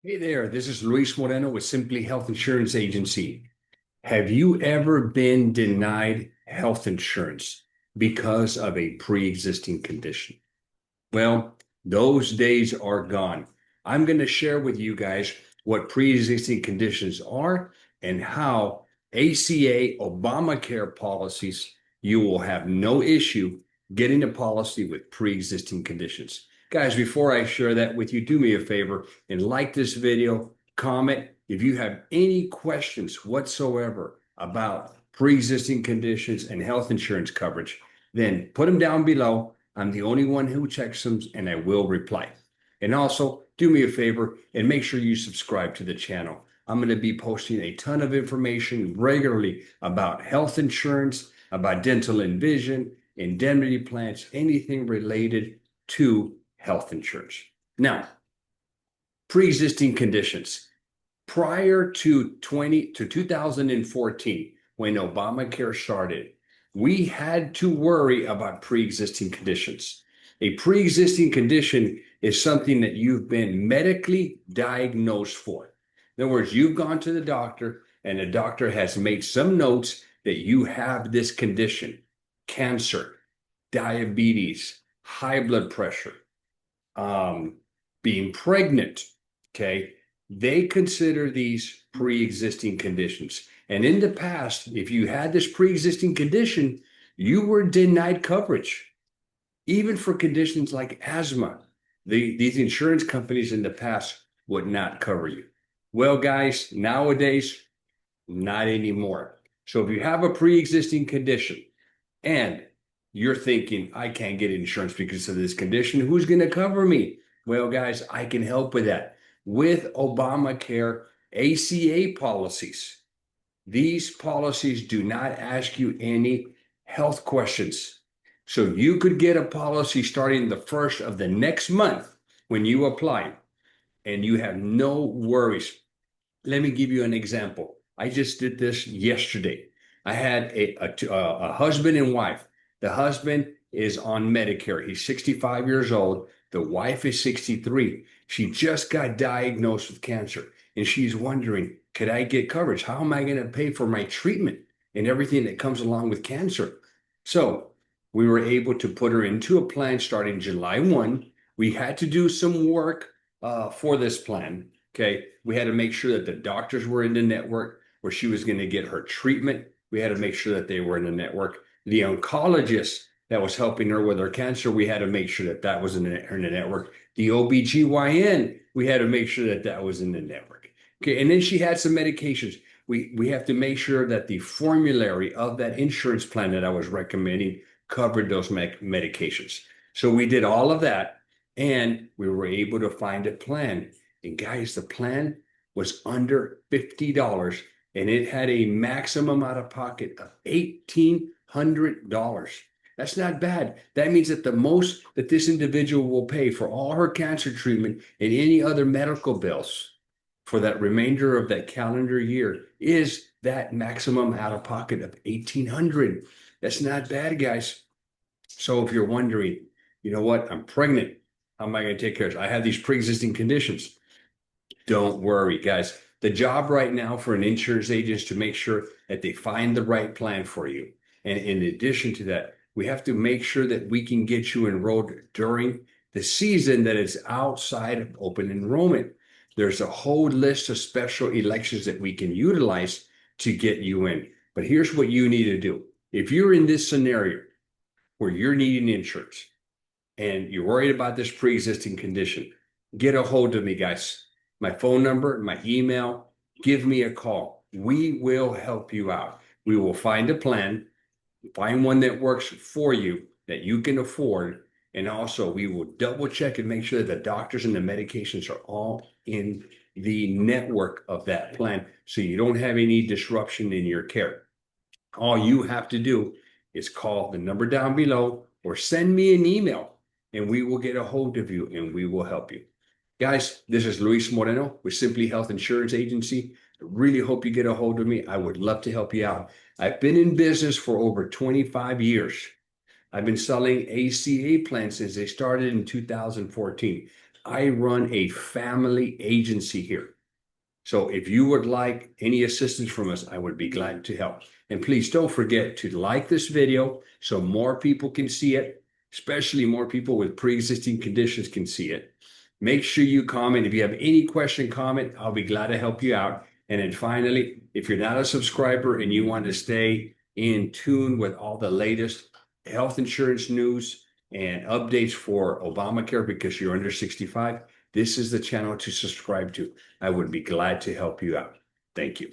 Hey there, this is Luis Moreno with Simply Health Insurance Agency. Have you ever been denied health insurance because of a pre-existing condition? Well, those days are gone. I'm going to share with you guys what pre-existing conditions are and how ACA Obamacare policies, you will have no issue getting a policy with pre-existing conditions. Guys, before I share that with you, do me a favor and like this video, comment. If you have any questions whatsoever about pre-existing conditions and health insurance coverage, then put them down below. I'm the only one who checks them and I will reply. And also, do me a favor and make sure you subscribe to the channel. I'm going to be posting a ton of information regularly about health insurance, about dental and vision, indemnity plans, anything related to health insurance. Now, pre-existing conditions. Prior to 2014, when Obamacare started, we had to worry about pre-existing conditions. A pre-existing condition is something that you've been medically diagnosed for. In other words, you've gone to the doctor and the doctor has made some notes that you have this condition: cancer, diabetes, high blood pressure, being pregnant, okay? They consider these pre-existing conditions. And in the past, if you had this pre-existing condition, you were denied coverage, even for conditions like asthma. These insurance companies in the past would not cover you. Well, guys, nowadays, not anymore. So if you have a pre-existing condition and you're thinking, I can't get insurance because of this condition, who's going to cover me? Well, guys, I can help with that. With Obamacare ACA policies, these policies do not ask you any health questions. So you could get a policy starting the first of the next month when you apply, and you have no worries. Let me give you an example. I just did this yesterday. I had a husband and wife. The husband is on Medicare. He's 65 years old. The wife is 63. She just got diagnosed with cancer, and she's wondering, could I get coverage? How am I going to pay for my treatment and everything that comes along with cancer? So we were able to put her into a plan starting July 1. We had to do some work for this plan. Okay. We had to make sure that the doctors were in the network where she was going to get her treatment. We had to make sure that they were in the network. The oncologist that was helping her with her cancer, we had to make sure that that was in the network. The OBGYN, we had to make sure that that was in the network. Okay. And then she had some medications. We have to make sure that the formulary of that insurance plan that I was recommending covered those medications. So we did all of that, and we were able to find a plan. And guys, the plan was under $50, and it had a maximum out of pocket of $1,800. That's not bad. That means that the most that this individual will pay for all her cancer treatment and any other medical bills for that remainder of that calendar year is that maximum out of pocket of $1,800. That's not bad, guys. So if you're wondering, you know what, I'm pregnant, how am I going to take care of it? I have these pre-existing conditions. Don't worry, guys. The job right now for an insurance agent is to make sure that they find the right plan for you. And in addition to that, we have to make sure that we can get you enrolled during the season that is outside of open enrollment. There's a whole list of special elections that we can utilize to get you in. But here's what you need to do. If you're in this scenario where you're needing insurance and you're worried about this pre-existing condition, get a hold of me, guys. My phone number, my email, give me a call. We will help you out. We will find a plan, find one that works for you, that you can afford. And also we will double check and make sure that the doctors and the medications are all in the network of that plan, so you don't have any disruption in your care. All you have to do is call the number down below or send me an email, and we will get a hold of you and we will help you. Guys, this is Luis Moreno with Simply Health Insurance Agency. I really hope you get a hold of me. I would love to help you out. I've been in business for over 25 years. I've been selling ACA plans since they started in 2014. I run a family agency here. So if you would like any assistance from us, I would be glad to help. And please don't forget to like this video so more people can see it, especially more people with pre-existing conditions can see it. Make sure you comment. If you have any question, comment, I'll be glad to help you out. And then finally, if you're not a subscriber and you want to stay in tune with all the latest health insurance news and updates for Obamacare because you're under 65, this is the channel to subscribe to. I would be glad to help you out. Thank you.